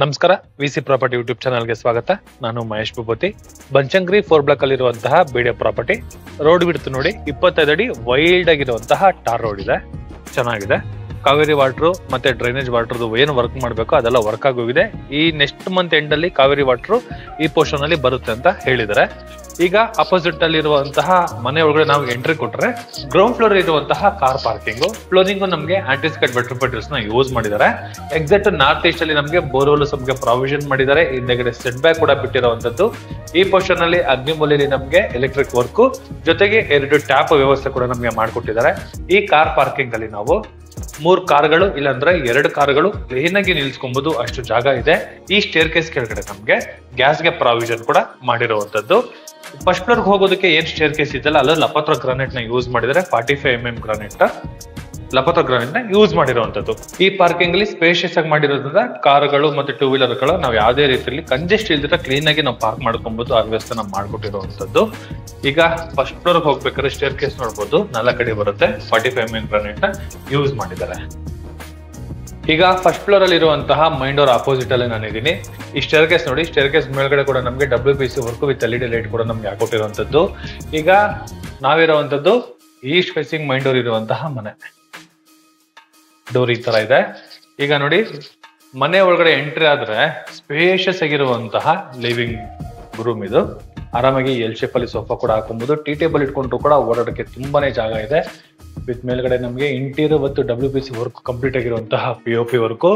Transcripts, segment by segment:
ನಮಸ್ಕಾರ, VC property YouTube ಚಾನಲ್ಗೆ ಸ್ವಾಗತ. ನಾನು ಮಹೇಶ್ ಭೂಪತಿ. ಬನಶಂಕರಿ 4 ಬ್ಲಾಕ್ ಅಲ್ಲಿರುವಂತಹ ಬಿಡಿಎ ಪ್ರಾಪರ್ಟಿ. ರೋಡ್ ಬಿಡ್ತು ನೋಡಿ, 25 ಅಡಿ ವೈಲ್ಡ್ ಆಗಿರುವಂತಹ ಟಾರ್ ರೋಡ್ ಇದೆ, ಚೆನ್ನಾಗಿದೆ. ಕಾವೇರಿ ವಾಟರ್ ಮತ್ತೆ ಡ್ರೈನೇಜ್ ವಾಟರ್ ಏನು ವರ್ಕ್ ಮಾಡಬೇಕು ಅದೆಲ್ಲ ವರ್ಕ್ ಆಗೋಗಿದೆ. ಈ ನೆಕ್ಸ್ಟ್ ಮಂತ್ ಎಂಡ್ ಅಲ್ಲಿ ಕಾವೇರಿ ವಾಟರ್ ಈ ಪೋರ್ಷನ್ ಅಲ್ಲಿ ಬರುತ್ತೆ ಅಂತ ಹೇಳಿದ್ದಾರೆ. ಈಗ ಅಪೋಸಿಟ್ ಅಲ್ಲಿ ಇರುವಂತಹ ಮನೆ ಒಳಗಡೆ ನಾವು ಎಂಟ್ರಿ ಕೊಟ್ರೆ ಗ್ರೌಂಡ್ ಫ್ಲೋರ್ ಇರುವಂತಹ ಕಾರ್ ಪಾರ್ಕಿಂಗ್ ಫ್ಲೋರಿಂಗ್ ನಮಗೆ ಆಂಟಿಸ್ಕೇಟ್ ವೆಟ್ರಿಫೈಟರ್ಸ್ ನ ಯೂಸ್ ಮಾಡಿದ್ದಾರೆ. ಎಕ್ಸಾಕ್ಟ್ ನಾರ್ತ್ ಈಸ್ಟ್ ಅಲ್ಲಿ ನಮಗೆ ಬೋರ್ವೆಲ್ಸ್ ನಮಗೆ ಪ್ರಾವಿಷನ್ ಮಾಡಿದ್ದಾರೆ. ಹಿಂದೆಗಡೆ ಸೆಟ್ ಬ್ಯಾಕ್ ಕೂಡ ಬಿಟ್ಟಿರುವಂತದ್ದು. ಈ ಪೋರ್ಷನ್ ಅಲ್ಲಿ ಅಗ್ನಿಮೂಲೆಯಲ್ಲಿ ನಮಗೆ ಎಲೆಕ್ಟ್ರಿಕ್ ವರ್ಕ್ ಜೊತೆಗೆ 2 ಟ್ಯಾಪ್ ವ್ಯವಸ್ಥೆ ಕೂಡ ನಮಗೆ ಮಾಡಿಕೊಟ್ಟಿದ್ದಾರೆ. ಈ ಕಾರ್ ಪಾರ್ಕಿಂಗ್ ಅಲ್ಲಿ ನಾವು 3 ಕಾರ್ಗಳು ಇಲ್ಲಾಂದ್ರೆ 2 ಕಾರ್ಗಳು ಕ್ಲೀನ್ ಆಗಿ ನಿಲ್ಸ್ಕೊಬಹುದು, ಅಷ್ಟು ಜಾಗ ಇದೆ. ಈ ಸ್ಟೇರ್ ಕೇಸ್ ಕೆಳಗಡೆ ನಮ್ಗೆ ಗ್ಯಾಸ್ಗೆ ಪ್ರಾವಿಷನ್ ಕೂಡ ಮಾಡಿರುವಂತದ್ದು. ಫಸ್ಟ್ ಫ್ಲೋರ್ ಹೋಗೋದಕ್ಕೆ ಏನ್ ಸ್ಟೇರ್ ಕೇಸ್ ಇದೆಲ್ಲ ಅಲ್ಲ ಲಪತ್ರ ಗ್ರಾನೈಟ್ ನ ಯೂಸ್ ಮಾಡಿದರೆ 45 mm ಗ್ರಾನೈಟ್ ಲಪತ್ರ ಗ್ರಾನೈಟ್ ನ ಯೂಸ್ ಮಾಡಿರುವಂತದ್ದು. ಈ ಪಾರ್ಕಿಂಗ್ ಅಲ್ಲಿ ಸ್ಪೇಷಿಯಸ್ ಆಗಿ ಮಾಡಿರೋದ್ರಿಂದ ಕಾರುಗಳು ಮತ್ತೆ 2 ವೀಲರ್ಗಳು ನಾವು ಯಾವುದೇ ರೀತಿಯಲ್ಲಿ ಕಂಜೆಸ್ಟ್ ಇಲ್ದಿರ ಕ್ಲೀನ್ ಆಗಿ ನಾವು ಪಾರ್ಕ್ ಮಾಡ್ಕೊಬಹುದು, ಆ ವ್ಯವಸ್ಥೆ ನಾವು ಮಾಡ್ಕೊಟ್ಟಿರುವಂತದ್ದು. ಈಗ ಫಸ್ಟ್ ಫ್ಲೋರ್ ಹೋಗ್ಬೇಕಾದ್ರೆ ಸ್ಟೇರ್ ಕೇಸ್ ನೋಡ್ಬೋದು, 4 ಕಡೆ ಬರುತ್ತೆ, 45 mm ಗ್ರಾನೈಟ್ ನ ಯೂಸ್ ಮಾಡಿದ್ದಾರೆ. ಈಗ ಫಸ್ಟ್ ಫ್ಲೋರ್ ಅಲ್ಲಿ ಇರುವಂತಹ ಮೈನ್ ಡೋರ್ ಆಪೋಸಿಟ್ ಅಲ್ಲಿ ನಾನು ಇದ್ದೀನಿ. ಈ ಸ್ಟೇರ್ ಕೇಸ್ ನೋಡಿ, ಸ್ಟೇರ್ ಕೇಸ್ ಮೇಲ್ಗಡೆ ಕೂಡ ನಮಗೆ WPC work with LED light ಕೂಡ ನಮ್ಗೆ ಹಾಕೊಟ್ಟಿರುವಂತದ್ದು. ಈಗ ನಾವಿರುವಂತದ್ದು ಈಸ್ಟ್ ಫೇಸಿಂಗ್ ಮೈನ್ ಡೋರ್ ಇರುವಂತಹ ಮನೆ. ಡೋರ್ ಈ ತರ ಇದೆ. ಈಗ ನೋಡಿ, ಮನೆ ಒಳಗಡೆ ಎಂಟ್ರಿ ಆದ್ರೆ ಸ್ಪೇಷಿಯಸ್ ಆಗಿರುವಂತಹ ಲಿವಿಂಗ್ ರೂಮ್ ಇದು. ಆರಾಮಾಗಿ ಎಲ್ ಶೇಪ್ ಅಲ್ಲಿ ಸೋಫಾ ಕೂಡ ಹಾಕೊಬಹುದು. ಟೀ ಟೇಬಲ್ ಇಟ್ಕೊಂಡ್ರು ಕೂಡ ಓಡಾಡಕ್ಕೆ ತುಂಬಾನೇ ಜಾಗ ಇದೆ. ವಿತ್ ಮೇಲ್ಗಡೆ ನಮಗೆ ಇಂಟೀರಿಯರ್ ಮತ್ತು WPC ವರ್ಕ್ ಕಂಪ್ಲೀಟ್ ಆಗಿರುವಂತಹ POP ವರ್ಕ್,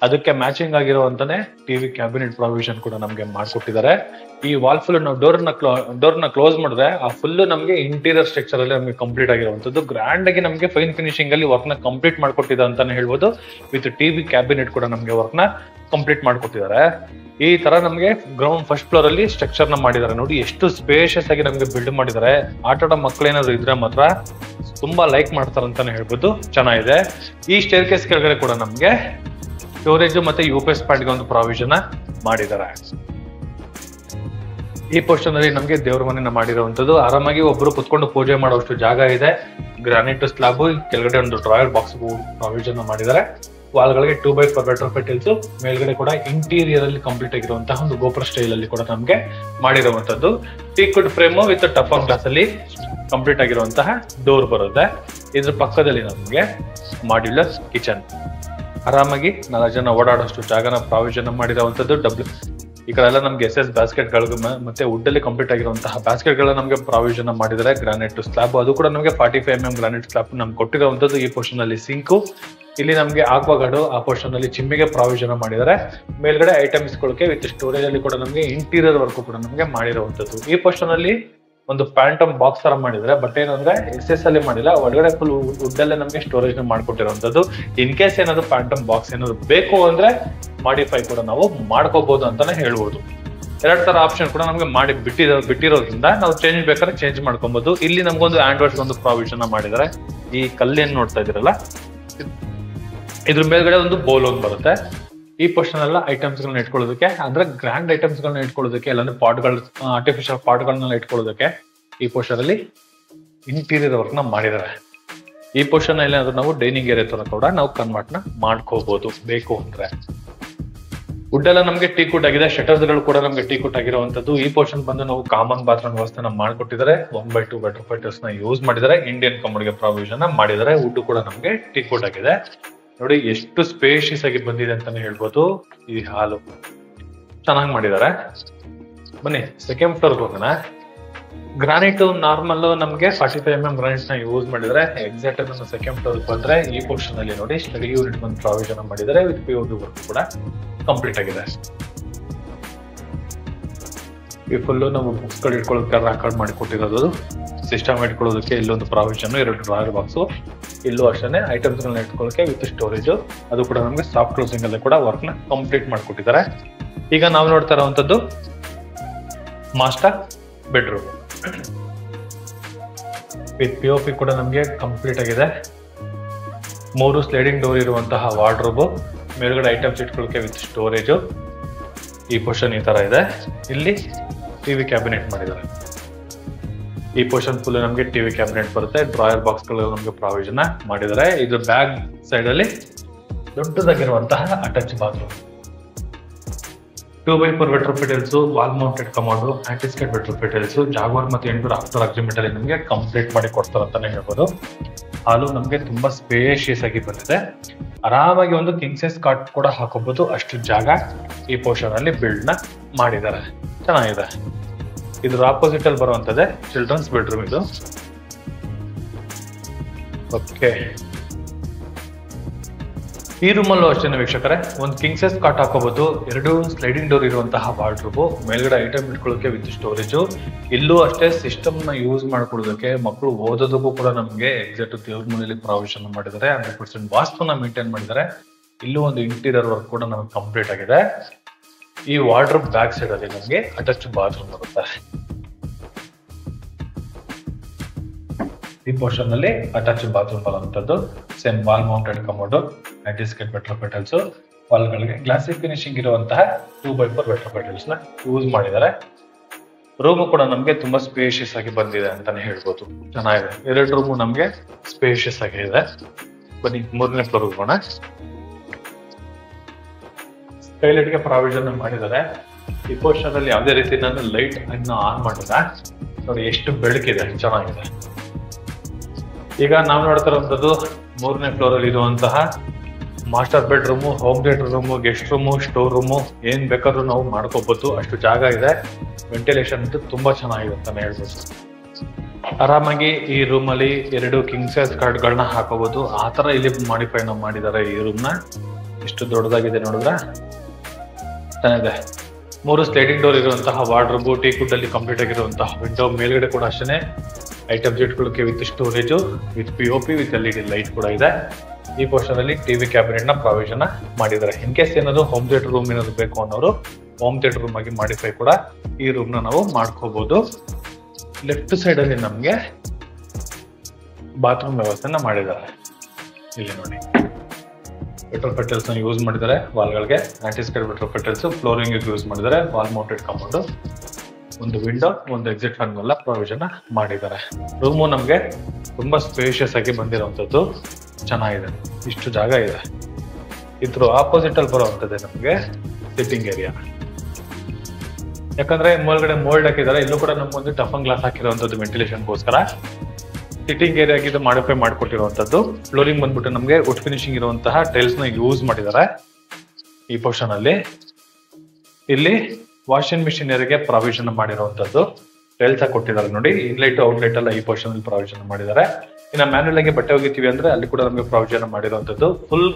ಅದಕ್ಕೆ ಮ್ಯಾಚಿಂಗ್ ಆಗಿರುವಂತಾನೆ ಟಿವಿ ಕ್ಯಾಬಿನೆಟ್ ಪ್ರಾವಿಷನ್ ಕೂಡ ನಮಗೆ ಮಾಡ್ಕೊಟ್ಟಿದ್ದಾರೆ. ಈ ವಾಲ್ ಫುಲ್ ನಾವು ಡೋರ್ನ ಕ್ಲೋಸ್ ಮಾಡಿದ್ರೆ ಆ ಫುಲ್ ನಮಗೆ ಇಂಟೀರಿಯರ್ ಸ್ಟ್ರಕ್ಚರ್ ಅಲ್ಲಿ ನಮಗೆ ಕಂಪ್ಲೀಟ್ ಆಗಿರುವಂತದ್ದು. ಗ್ರ್ಯಾಂಡ್ ಆಗಿ ನಮಗೆ ಫೈನ್ ಫಿನಿಶಿಂಗ್ ಅಲ್ಲಿ ವರ್ಕ್ ನ ಕಂಪ್ಲೀಟ್ ಮಾಡ್ಕೊಟ್ಟಿದೆ ಅಂತಾನೆ ಹೇಳ್ಬೋದು. ವಿತ್ ಟಿವಿ ಕ್ಯಾಬಿನೆಟ್ ಕೂಡ ನಮಗೆ ವರ್ಕ್ ನ ಕಂಪ್ಲೀಟ್ ಮಾಡ್ಕೊಟ್ಟಿದ್ದಾರೆ. ಈ ತರ ನಮಗೆ ಗ್ರೌಂಡ್ ಫಸ್ಟ್ ಫ್ಲೋರ್ ಅಲ್ಲಿ ಸ್ಟ್ರಕ್ಚರ್ ನ ಮಾಡಿದ್ದಾರೆ. ನೋಡಿ ಎಷ್ಟು ಸ್ಪೇಷಿಯಸ್ ಆಗಿ ನಮಗೆ ಬಿಲ್ಡ್ ಮಾಡಿದ್ದಾರೆ. ಆಟದ ಮಕ್ಕಳೇನಾದ್ರು ಇದ್ರೆ ಮಾತ್ರ ತುಂಬಾ ಲೈಕ್ ಮಾಡ್ತಾರೆ ಅಂತಾನೆ ಹೇಳ್ಬೋದು, ಚೆನ್ನಾಗಿದೆ. ಈ ಸ್ಟೇರ್ ಕೇಸ್ ಕೆಳಗಡೆ ಕೂಡ ನಮ್ಗೆ ಸ್ಟೋರೇಜ್ ಮತ್ತೆ UPS ಪಾಯಿಂಟ್ ಗೆ ಒಂದು ಪ್ರಾವಿಷನ್ ಮಾಡಿದ್ದಾರೆ. ಈ ಪೋರ್ಷನ್ ಅಲ್ಲಿ ನಮಗೆ ದೇವ್ರ ಮನೆನ ಮಾಡಿರುವಂತದ್ದು. ಆರಾಮಾಗಿ ಒಬ್ರು ಕುತ್ಕೊಂಡು ಪೂಜೆ ಮಾಡುವಷ್ಟು ಜಾಗ ಇದೆ. ಗ್ರಾನೈಟ್ ಸ್ಲಾಬ್, ಕೆಳಗಡೆ ಒಂದು ಡ್ರಾಯರ್ ಬಾಕ್ಸ್ ಪ್ರಾವಿಷನ್ ಮಾಡಿದ್ದಾರೆ. ವಾಲ್ಗಳಿಗೆ 2x4 ವೆಟ್ರಿಫೈಟಲ್ಸ್, ಮೇಲ್ಗಡೆ ಕೂಡ ಇಂಟೀರಿಯರ್ ಅಲ್ಲಿ ಕಂಪ್ಲೀಟ್ ಆಗಿರುವಂತಹ ಒಂದು ಗೋಪುರ ಸ್ಟೈಲ್ ಅಲ್ಲಿ ಕೂಡ ನಮ್ಗೆ ಮಾಡಿರುವಂತದ್ದು. ಟೀಕ್ವುಡ್ ಫ್ರೇಮ್ ವಿತ್ ಟಫ್ ಆನ್ ಗ್ಲಾಸ್ ಅಲ್ಲಿ ಕಂಪ್ಲೀಟ್ ಆಗಿರುವಂತಹ ಡೋರ್ ಬರುತ್ತೆ. ಇದ್ರ ಪಕ್ಕದಲ್ಲಿ ನಮ್ಗೆ ಮಾಡ್ಯುಲರ್ ಕಿಚನ್, ಆರಾಮಾಗಿ 4 ಜನ ಓಡಾಡೋಷ್ಟು ಜಾಗನ ಪ್ರಾವಿಷನ್ ಮಾಡಿರುವಂತದ್ದು. ಈ ಕಡೆ ಎಲ್ಲ ನಮ್ಗೆ SS ಬ್ಯಾಸ್ಕೆಟ್ ಗಳು ಮತ್ತೆ ವುಡ್ ಅಲ್ಲಿ ಕಂಪ್ಲೀಟ್ ಆಗಿರುವಂತಹ ಬ್ಯಾಸ್ಕೆಟ್ ಗಳನ್ನ ನಮ್ಗೆ ಪ್ರಾವಿಷನ್ ಮಾಡಿದ್ದಾರೆ. ಗ್ರಾನೈಟ್ ಸ್ಲಾಬ್, ಅದು ಕೂಡ ನಮಗೆ 45 mm ಗ್ರಾನೈಟ್ ಸ್ಲಾಬ್ ನಮ್ಗೆ ಕೊಟ್ಟಿರುವಂತದ್ದು. ಈ ಪೋರ್ಷನ್ ಅಲ್ಲಿ ಸಿಂಕು, ಇಲ್ಲಿ ನಮ್ಗೆ ಆಕ್ವಾಗಾರ್ಡ್, ಆ ಪೋರ್ಷನ್ ಅಲ್ಲಿ ಚಿಮ್ಮಿಗೆ ಪ್ರಾವಿಷನ್ ಮಾಡಿದ್ದಾರೆ. ಮೇಲ್ಗಡೆ ಐಟಮ್ಸ್ ಗಳಿಗೆ ವಿತ್ ಸ್ಟೋರೇಜ್ ಅಲ್ಲಿ ಕೂಡ ನಮಗೆ ಇಂಟೀರಿಯರ್ ವರ್ಕ್ ಕೂಡ ನಮಗೆ ಮಾಡಿರುವಂತದ್ದು. ಈ ಪೋರ್ಷನ್ ಅಲ್ಲಿ ಒಂದು ಪ್ಯಾಂಟಮ್ ಬಾಕ್ಸ್ ತರ ಮಾಡಿದ್ರೆ, ಬಟ್ ಏನಂದ್ರೆ SS ಅಲ್ಲಿ ಮಾಡಿಲ್ಲ, ಒಳಗಡೆ ಫುಲ್ ವುಡ್ ಅಲ್ಲೇ ನಮಗೆ ಸ್ಟೋರೇಜ್ ನ ಮಾಡ್ಕೊಟ್ಟಿರುವಂತದ್ದು. ಇನ್ ಕೇಸ್ ಏನಾದ್ರು ಪ್ಯಾಂಟಮ್ ಬಾಕ್ಸ್ ಏನಾದ್ರು ಬೇಕು ಅಂದ್ರೆ ಮಾಡಿಫೈ ಕೂಡ ನಾವು ಮಾಡ್ಕೋಬಹುದು ಅಂತಾನೆ ಹೇಳ್ಬೋದು. 2 ತರ ಆಪ್ಷನ್ ಕೂಡ ನಮ್ಗೆ ಮಾಡಿ ಬಿಟ್ಟಿರೋದ್ರಿಂದ ನಾವು ಚೇಂಜ್ ಬೇಕಾದ್ರೆ ಚೇಂಜ್ ಮಾಡ್ಕೊಬಹುದು. ಇಲ್ಲಿ ನಮ್ಗೊಂದು ಆಂಡ್ರಾಯ್ಡ್ ಒಂದು ಪ್ರಾವಿಷನ್ ಮಾಡಿದ್ದಾರೆ. ಈ ಕಲ್ಲೇನ್ ನೋಡ್ತಾ ಇದೀರಲ್ಲ, ಇದ್ರ ಮೇಲ್ಗಡೆ ಒಂದು ಬೌಲ್ ಒಂದು ಬರುತ್ತೆ. ಈ ಪೋರ್ಷನ್ ಎಲ್ಲ ಐಟಮ್ಸ್ ಗಳನ್ನ ಇಟ್ಕೊಳ್ಳೋದಕ್ಕೆ, ಅಂದ್ರೆ ಗ್ರ್ಯಾಂಡ್ ಐಟಮ್ಸ್ ಗಳನ್ನ ಇಟ್ಕೊಳ್ಳೋದಕ್ಕೆ, ಇಲ್ಲಾಂದ್ರೆ ಪಾಟ್ಗಳು, ಆರ್ಟಿಫಿಷಿಯಲ್ ಪಾಟ್ಗಳನ್ನ ಇಟ್ಕೊಳ್ಳೋದಕ್ಕೆ ಈ ಪೋರ್ಷನ್ ಅಲ್ಲಿ ಇಂಟೀರಿಯರ್ ವರ್ಕ್ ನ ಮಾಡಿದ್ದಾರೆ. ಈ ಪೋರ್ಷನ್ ಅಲ್ಲಿ ನಾವು ಡೈನಿಂಗ್ ಏರಿಯಾ ತರ ಕೂಡ ನಾವು ಕನ್ವರ್ಟ್ ನ ಮಾಡ್ಕೋಬಹುದು ಬೇಕು ಅಂದ್ರೆ. ವುಡ್ ಎಲ್ಲ ನಮಗೆ ಟೀಕುಟ್ ಆಗಿದೆ. ಶಟರ್ಸ್ ಗಳು ಕೂಡ ನಮಗೆ ಟೀಕುಟ್ ಆಗಿರುವಂತದ್ದು. ಈ ಪೋರ್ಷನ್ ಬಂದು ನಾವು ಕಾಮನ್ ಬಾತ್ರೂಮ್ ವ್ಯವಸ್ಥೆನ ಮಾಡ್ಕೊಟ್ಟಿದ್ದಾರೆ. 1x2 ವೆಟ್ರಿಫೈಟರ್ಸ್ ನ ಯೂಸ್ ಮಾಡಿದ್ದಾರೆ. ಇಂಡಿಯನ್ ಕಮೋಡ್ಗೆ ಪ್ರಾವಿಷನ್ ಮಾಡಿದ್ದಾರೆ. ವುಡ್ ಕೂಡ ನಮಗೆ ಟೀಕುಟ್ ಆಗಿದೆ. ನೋಡಿ ಎಷ್ಟು ಸ್ಪೇಷಿಯಸ್ ಆಗಿ ಬಂದಿದೆ ಅಂತಾನೆ ಹೇಳ್ಬೋದು. ಈ ಹಾಲು ಚೆನ್ನಾಗಿ ಮಾಡಿದ್ದಾರೆ. ಬನ್ನಿ ಸೆಕೆಂಡ್ ಫ್ಲೋರ್ ಹೋಗೋಣ. ಗ್ರಾನೈಟ್ ನಾರ್ಮಲ್ ನಮಗೆ 45 mm ಗ್ರಾನೈಟ್ ನ ಯೂಸ್ ಮಾಡಿದ್ರೆ. ಎಕ್ಸಾಕ್ಟ್ ನಮ್ಮ ಸೆಕೆಂಡ್ ಫ್ಲೋರ್ ಬಂದ್ರೆ ಈ ಪೋರ್ಷನ್ ಅಲ್ಲಿ ನೋಡಿ ಸ್ಟಡಿ ಯೂನಿಟ್ ಒಂದು ಪ್ರಾವಿಷನ್ ಮಾಡಿದ್ದಾರೆ. ವಿತ್ POP ವರ್ಕ್ ಕೂಡ ಕಂಪ್ಲೀಟ್ ಆಗಿದೆ. ಈ ಫುಲ್ ನಾವು ಬುಕ್ಸ್ ಗಳು ಇಟ್ಕೊಳ್ಳೋದಕ್ಕೆ ರ್ಯಾಕ್ ಮಾಡಿ ಕೊಟ್ಟಿರೋದು. ಸಿಸ್ಟಮ್ ಇಟ್ಕೊಳ್ಳೋದಕ್ಕೆ ಇಲ್ಲೊಂದು ಪ್ರಾವಿಷನ್, 2 ಡ್ರಾಯರ್ ಬಾಕ್ಸ್, ಇಲ್ಲೂ ಅಷ್ಟೇ ಐಟಮ್ಸ್ ಗಳನ್ನ ಇಟ್ಕೊಳ್ಳೋಕೆ ವಿತ್ ಸ್ಟೋರೇಜ್, ಅದು ಕೂಡ ನಮಗೆ ಸಾಫ್ಟ್ ಕ್ಲೋಸಿಂಗ್ ಅಲ್ಲಿ ಕೂಡ ವರ್ಕ್ ನ ಕಂಪ್ಲೀಟ್ ಮಾಡ್ಕೊಟ್ಟಿದ್ದಾರೆ. ಈಗ ನಾವು ನೋಡ್ತಾ ಇರುವಂತದ್ದು ಮಾಸ್ಟರ್ ಬೆಡ್ರೂಮ್ ವಿತ್ POP ಕೂಡ ನಮಗೆ ಕಂಪ್ಲೀಟ್ ಆಗಿದೆ. 3 ಸ್ಲೈಡಿಂಗ್ ಡೋರ್ ಇರುವಂತಹ ವಾರ್ಡ್ರೋಬ್, ಮೇಲ್ಗಡೆ ಐಟಮ್ಸ್ ಇಟ್ಕೊಳ್ಳೋಕೆ ವಿತ್ ಸ್ಟೋರೇಜ್. ಈ ಪೋರ್ಷನ್ ಈ ತರ ಇದೆ. ಇಲ್ಲಿ ಟಿವಿ ಕ್ಯಾಬಿನೆಟ್ ಮಾಡಿದ್ದಾರೆ. ಈ ಪೋರ್ಷನ್ ಫುಲ್ ನಮಗೆ ಟಿವಿ ಕ್ಯಾಬಿನೆಟ್ ಬರುತ್ತೆ. ಡ್ರಾಯರ್ ಬಾಕ್ಸ್ ಗಳು ನಮಗೆ ಪ್ರಾವಿಷನ್ ಮಾಡಿದ್ದಾರೆ. ಇದು ಬ್ಯಾಕ್ ಸೈಡ್ ಅಲ್ಲಿ ದೊಡ್ಡದಾಗಿರುವಂತಹ attach bathroom. 2x4 vitrified tiles, wall mounted commode, antiskid vitrified tiles, Jaguar ಮತ್ತೆ ಎಂಟೂರ್ ಆಫ್ಟರ್ ಅಗ್ರಿಮೆಂಟ್ ಅಲ್ಲಿ ನಮಗೆ ಕಂಪ್ಲೀಟ್ ಮಾಡಿ ಕೊಡ್ತಾರೆ ಅಂತಾನೆ ಹೇಳ್ಬೋದು. ಹಾಲು ನಮಗೆ ತುಂಬಾ ಸ್ಪೇಷಿಯಸ್ ಆಗಿ ಬಂದಿದೆ. ಆರಾಮಾಗಿ ಒಂದು ಕಿಂಗ್ ಸೈಜ್ ಕಾಟ್ ಕೂಡ ಹಾಕೋಬಹುದು, ಅಷ್ಟು ಜಾಗ ಈ ಪೋರ್ಷನ್ ಅಲ್ಲಿ ಬಿಲ್ಡ್ ನ ಮಾಡಿದ್ದಾರೆ. ಚೆನ್ನಾಗಿದೆ. ಇದ್ರ ಆಪೋಸಿಟ್ ಅಲ್ಲಿ ಬರುವಂತದ್ದೇ ಚಿಲ್ಡ್ರನ್ಸ್ ಬೆಡ್ರೂಮ್ ಇದು. ಓಕೆ, ಈ ರೂಮ್ ಅಲ್ಲೂ ಅಷ್ಟೇ ವೀಕ್ಷಕರೇ, ಒಂದು ಕಿಂಗ್ ಸೈಜ್ ಕಾಟ್ ಹಾಕೋಬಹುದು, 2 ಸ್ಲೈಡಿಂಗ್ ಡೋರ್ ಇರುವಂತಹ ವಾರ್ಡ್ರೋಬ್, ಮೇಲ್ಗಡೆ ಐಟಮ್ ಇಟ್ಕೊಳ್ಳೋಕೆ ವಿತ್ ಸ್ಟೋರೇಜು. ಇಲ್ಲೂ ಅಷ್ಟೇ ಸಿಸ್ಟಮ್ ನ ಯೂಸ್ ಮಾಡ್ಕೊಳ್ಳೋದಕ್ಕೆ, ಮಕ್ಕಳು ಓದೋದಕ್ಕೂ ಕೂಡ ನಮಗೆ ಎಕ್ಸಾಕ್ಟ್ ದೇವ್ರ ಮನೆಯಲ್ಲಿ ಪ್ರಾವಿಷನ್ ಮಾಡಿದ್ದಾರೆ. 100% ವಾಸ್ತುನ ಮೇಂಟೈನ್ ಮಾಡಿದ್ದಾರೆ. ಇಲ್ಲೂ ಒಂದು ಇಂಟೀರಿಯರ್ ವರ್ಕ್ ಕೂಡ ನಮಗೆ ಕಂಪ್ಲೀಟ್ ಆಗಿದೆ. ಈ ವಾರ್ಡ್ರೋಬ್ ಬ್ಯಾಕ್ ಸೈಡ್ ಅಲ್ಲಿ ನಮಗೆ ಅಟ್ಯಾಚ್ ಬಾತ್ರೂಮ್ ಬರುತ್ತೆ. ಈ ಪೋರ್ಷನ್ ಅಲ್ಲಿ ಅಟ್ಯಾಚ್ ಬಾತ್ರೂಮ್ ಬರುವಂತದ್ದು. Same wall mounted commode, antiskid vitrified tiles, ವಾಲ್ಗಳಿಗೆ ಗ್ಲಾಸಿ ಫಿನಿಶಿಂಗ್ ಇರುವಂತಹ 2x4 ವೆಟ್ರೋಫಿಟಲ್ಸ್ ನ ಯೂಸ್ ಮಾಡಿದ್ದಾರೆ. ರೂಮು ಕೂಡ ನಮ್ಗೆ ತುಂಬಾ ಸ್ಪೇಷಿಯಸ್ ಆಗಿ ಬಂದಿದೆ ಅಂತಾನೆ ಹೇಳ್ಬೋದು. ಚೆನ್ನಾಗಿದೆ. 2 ರೂಮು ನಮ್ಗೆ ಸ್ಪೇಷಿಯಸ್ ಆಗಿ ಇದೆ. ಬನ್ನಿ 3ನೇ ಫ್ಲೋರ್ ಹೋಗೋಣ. ಸ್ಕೈಲೈಟ್ ಗೆ ಪ್ರಾವಿಷನ್ ಮಾಡಿದ್ದಾರೆ. ಈ ಪೋರ್ಷನ್ ಅಲ್ಲಿ ಯಾವುದೇ ರೀತಿ ನಾನು ಲೈಟ್ ಅನ್ನು ಆನ್ ಮಾಡಿಲ್ಲ. ನೋಡಿ ಎಷ್ಟು ಬೆಳಕಿದೆ, ಚೆನ್ನಾಗಿದೆ. ಈಗ ನಾವು ನೋಡ್ತಾ ಇರುವಂತದ್ದು 3ನೇ ಫ್ಲೋರ್ ಅಲ್ಲಿ ಇರುವಂತಹ master bedroom, home theatre room, guest room, store room, ಏನ್ ಬೇಕಾದ್ರೂ ನಾವು ಮಾಡ್ಕೋಬಹುದು, ಅಷ್ಟು ಜಾಗ ಇದೆ. ವೆಂಟಿಲೇಷನ್ ಅಂತೂ ತುಂಬಾ ಚೆನ್ನಾಗಿದೆ ಅಂತಾನೆ ಹೇಳ್ಬೋದು. ಆರಾಮಾಗಿ ಈ ರೂಮ್ ಅಲ್ಲಿ 2 ಕಿಂಗ್ ಸೈಜ್ ಕಾರ್ಡ್ಗಳನ್ನ ಹಾಕೋಬಹುದು. ಆ ತರ ಇಲ್ಲಿ ಮಾಡಿಫೈ ನಾವು ಮಾಡಿದ್ದಾರೆ. ಈ ರೂಮ್ ನ ಎಷ್ಟು ದೊಡ್ಡದಾಗಿದೆ ನೋಡಿದ್ರ, ಚೆನ್ನಾಗಿದೆ. 3 ಸ್ಲೈಡಿಂಗ್ ಡೋರ್ ಇರುವಂತಹ ವಾರ್ಡ್ರೋಬ್, ಟೀ ಕುಡ್ ಅಲ್ಲಿ ಕಂಪ್ಲೀಟ್ ಆಗಿರುವಂತಹ ವಿಂಡೋ, ಮೇಲ್ಗಡೆ ಕೂಡ ಅಷ್ಟೇ ಐಟಮ್ಸ್ ಇಟ್ಕೊಳ್ಳೋಕೆ with storage, with POP, with LED light ಕೂಡ ಇದೆ. ಈ ಪೋರ್ಷನ್ ಅಲ್ಲಿ ಟಿವಿ ಕ್ಯಾಬಿನೆಟ್ ನ ಪ್ರಾವಿಷನ್ ಮಾಡಿದ್ದಾರೆ. ಇನ್ ಕೇಸ್ ಏನಾದ್ರು ಹೋಮ್ ಥಿಯೇಟರ್ ರೂಮ್ ಏನಾದ್ರು ಬೇಕು ಅನ್ನೋರು ಹೋಮ್ ಥಿಯೇಟರ್ ರೂಮ್ ಆಗಿ ಮಾಡಿಫೈ ಕೂಡ ಈ ರೂಮ್ ನ ನಾವು ಮಾಡ್ಕೋಬಹುದು. ಲೆಫ್ಟ್ ಸೈಡ್ ಅಲ್ಲಿ ನಮ್ಗೆ ಬಾತ್ರೂಮ್ ವ್ಯವಸ್ಥೆನ ಮಾಡಿದ್ದಾರೆ. ಇಲ್ಲಿ ನೋಡಿ, ವೆಟ್ರೋಫಿಟಲ್ಸ್ ನ ಯೂಸ್ ಮಾಡಿದ್ದಾರೆ. ವಾಲ್ಗಳಿಗೆ ಆಂಟಿಸ್ಕೇಟ್ ವೆಟ್ರೋಫಿಟಲ್ಸ್, ಫ್ಲೋರಿಂಗ್ ಯೂಸ್ ಮಾಡಿದ್ದಾರೆ. ವಾಲ್ ಮೌಂಟೆಡ್ ಕಮೋಡ್, ಒಂದು ವಿಂಡೋ, ಒಂದು ಎಕ್ಸಿಟ್ ಫ್ಯಾನ್ ಎಲ್ಲ ಪ್ರಾವಿಷನ್ ಮಾಡಿದ್ದಾರೆ. ರೂಮು ನಮ್ಗೆ ತುಂಬಾ ಸ್ಪೇಷಿಯಸ್ ಆಗಿ ಬಂದಿರುವಂತದ್ದು. ಚೆನ್ನಾಗಿದೆ, ಇಷ್ಟು ಜಾಗ ಇದೆ. ಇದ್ರ ಆಪೋಸಿಟ್ ಅಲ್ಲಿ ಬರುವಂತದ್ದೇ ನಮ್ಗೆ ಸಿಟ್ಟಿಂಗ್ ಏರಿಯಾ. ಯಾಕಂದ್ರೆ ಮೇಲ್ಗಡೆ ಮೋಲ್ಡ್ ಹಾಕಿದ್ದಾರೆ. ಇಲ್ಲೂ ಕೂಡ ನಮ್ಗೊಂದು ಟಫನ್ ಗ್ಲಾಸ್ ಹಾಕಿರುವಂತದ್ದು ವೆಂಟಿಲೇಷನ್ಗೋಸ್ಕರ. ಸಿಟ್ಟಿಂಗ್ ಏರಿಯಾ ಇದು ಮಾಡಿಫೈ ಮಾಡಿಕೊಟ್ಟಿರುವಂತದ್ದು. ಫ್ಲೋರಿಂಗ್ ಬಂದ್ಬಿಟ್ಟು ನಮ್ಗೆ ವುಡ್ ಫಿನಿಶಿಂಗ್ ಇರುವಂತಹ ಟೈಲ್ಸ್ ನ ಯೂಸ್ ಮಾಡಿದ್ದಾರೆ ಈ ಪೋರ್ಷನ್ ಅಲ್ಲಿ. ಇಲ್ಲಿ ವಾಷಿಂಗ್ ಮಿಷಿನ್ ಏರಿಯಾಗೆ ಪ್ರಾವಿಷನ್ ಮಾಡಿರುವಂತದ್ದು. ಟೈಲ್ಸ್ ಕೊಟ್ಟಿದ್ದಾರೆ ನೋಡಿ. ಇನ್ಲೈಟ್ ಔಟ್ಲೈಟ್ ಎಲ್ಲ ಈ ಪೋರ್ಷನ್ ಅಲ್ಲಿ ಪ್ರಾವಿಷನ್ ಮಾಡಿದ್ದಾರೆ. ಇನ್ನು ಮ್ಯಾನ್ಯುಯಲ್ ಆಗಿ ಬಟ್ಟೆ ಹೋಗಿತೀವಿ ಅಂದ್ರೆ ಅಲ್ಲಿ ಕೂಡ ನಮಗೆ ಪ್ರಾವಿಷನ್ ಮಾಡಿರುವಂತದ್ದು. ಫುಲ್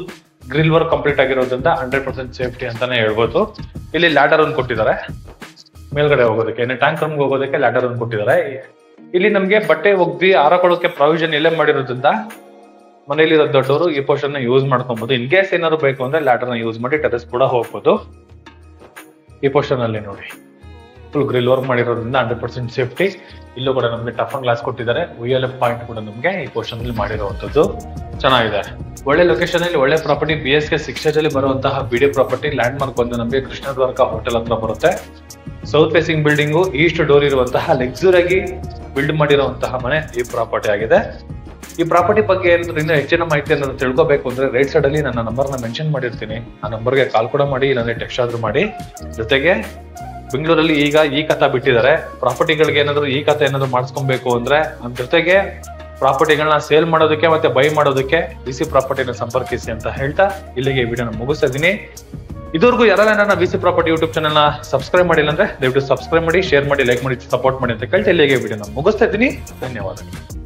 ಗ್ರಿಲ್ ವರ್ಕ್ ಕಂಪ್ಲೀಟ್ ಆಗಿರೋದ್ರಿಂದ 100% ಸೇಫ್ಟಿ ಅಂತಾನೆ ಹೇಳ್ಬೋದು. ಇಲ್ಲಿ ಲ್ಯಾಡರ್ ಒಂದು ಕೊಟ್ಟಿದ್ದಾರೆ ಮೇಲ್ಗಡೆ ಹೋಗೋದಕ್ಕೆ, ಇನ್ನು ಟ್ಯಾಂಕ್ ರೂಮ್ಗೆ ಹೋಗೋದಕ್ಕೆ ಲ್ಯಾಡರ್ ಒಂದು ಕೊಟ್ಟಿದ್ದಾರೆ. ಇಲ್ಲಿ ನಮ್ಗೆ ಬಟ್ಟೆ ಒಗ್ದಿ ಹಾಕೊಳ್ಳೋಕೆ ಪ್ರಾವಿಷನ್ ಇಲ್ಲೇ ಮಾಡಿರೋದ್ರಿಂದ ಮನೆಯಲ್ಲಿ ದೊಡ್ಡವರು ಈ ಪೋರ್ಷನ್ ನ ಯೂಸ್ ಮಾಡ್ಕೊಬಹುದು. ಇನ್ ಕೇಸ್ ಏನಾದ್ರು ಬೇಕು ಅಂದ್ರೆ ಲ್ಯಾಡರ್ ನ ಯೂಸ್ ಮಾಡಿ ಟೆರೆಸ್ ಕೂಡ ಹೋಗ್ಬೋದು. ಈ ಪೋರ್ಷನ್ ಅಲ್ಲಿ ನೋಡಿ, ಫುಲ್ ಗ್ರಿಲ್ ವರ್ಕ್ ಮಾಡಿರೋದ್ರಿಂದ 100% ಸೇಫ್ಟಿ. ಇಲ್ಲೂ ಕೂಡ ನಮ್ಗೆ ಟಫನ್ ಗ್ಲಾಸ್ ಕೊಟ್ಟಿದ್ದಾರೆ. VLF ಪಾಯಿಂಟ್ ಕೂಡ ನಮ್ಗೆ ಈ ಪೋರ್ಷನ್ ಅಲ್ಲಿ ಮಾಡಿರುವಂತದ್ದು. ಚೆನ್ನಾಗಿದೆ. ಒಳ್ಳೆ ಲೊಕೇಶನ್ ಅಲ್ಲಿ ಒಳ್ಳೆ ಪ್ರಾಪರ್ಟಿ. BSK 6 ಅಲ್ಲಿ ಬರುವಂತಹ BD ಪ್ರಾಪರ್ಟಿ. ಲ್ಯಾಂಡ್ ಮಾರ್ಕ್ ಬಂದು ನಮಗೆ ಕೃಷ್ಣದ್ವಾರಕ ಹೋಟೆಲ್ ಹತ್ರ ಬರುತ್ತೆ. South facing building, East door ಇರುವಂತಹ ಲಕ್ಸುರಿ ಆಗಿ ಬಿಲ್ಡ್ ಮಾಡಿರುವಂತಹ ಮನೆ ಈ ಪ್ರಾಪರ್ಟಿ ಆಗಿದೆ. ಈ ಪ್ರಾಪರ್ಟಿ ಬಗ್ಗೆ ಏನಾದ್ರು ಇನ್ನೂ ಹೆಚ್ಚಿನ ಮಾಹಿತಿ ಏನಾದ್ರು ತಿಳ್ಕೋಬೇಕು ಅಂದ್ರೆ ರೈಟ್ ಸೈಡ್ ಅಲ್ಲಿ ನನ್ನ ನಂಬರ್ನ ಮೆನ್ಷನ್ ಮಾಡಿರ್ತೀನಿ. ಆ ನಂಬರ್ಗೆ ಕಾಲ್ ಕೂಡ ಮಾಡಿ, ಇಲ್ಲಾಂದ್ರೆ ಟೆಕ್ಸ್ಟ್ ಆದ್ರೂ ಮಾಡಿ. ಜೊತೆಗೆ ಬೆಂಗಳೂರಲ್ಲಿ ಈಗ ಈ ಖಾತಾ ಬಿಟ್ಟಿದ್ದಾರೆ. ಪ್ರಾಪರ್ಟಿಗಳಿಗೆ ಏನಾದ್ರು ಈ ಖಾತೆ ಏನಾದ್ರು ಮಾಡಿಸ್ಕೊಬೇಕು ಅಂದ್ರೆ ಅದ್ರ ಜೊತೆಗೆ ಪ್ರಾಪರ್ಟಿಗಳನ್ನ ಸೇಲ್ ಮಾಡೋದಕ್ಕೆ ಮತ್ತೆ ಬೈ ಮಾಡೋದಕ್ಕೆ BC ಪ್ರಾಪರ್ಟಿನ ಸಂಪರ್ಕಿಸಿ ಅಂತ ಹೇಳ್ತಾ ಇಲ್ಲಿಗೆ ವಿಡಿಯೋನ ಮುಗಿಸ್ತಾ ಇದೀನಿ. ಇದುವರೆಗೂ ಯಾರೆಲ್ಲ ನನ್ನ BC ಪ್ರಾಪರ್ಟಿ ಯೂಟ್ಯೂಬ್ ಚಾನಲ್ ನ ಸಬ್ಸ್ಕ್ರೈಬ್ ಮಾಡಿಲ್ಲ ಅಂದ್ರೆ ದಯವಿಟ್ಟು ಸಬ್ಸ್ಕ್ರೈಬ್ ಮಾಡಿ, ಶೇರ್ ಮಾಡಿ, ಲೈಕ್ ಮಾಡಿ, ಸಪೋರ್ಟ್ ಮಾಡಿ ಅಂತ ಕೇಳ್ತಾ ಇಲ್ಲಿಗೆ ವಿಡಿಯೋನ ಮುಗಿಸ್ತಾ ಇದ್ದೀನಿ. ಧನ್ಯವಾದಗಳು.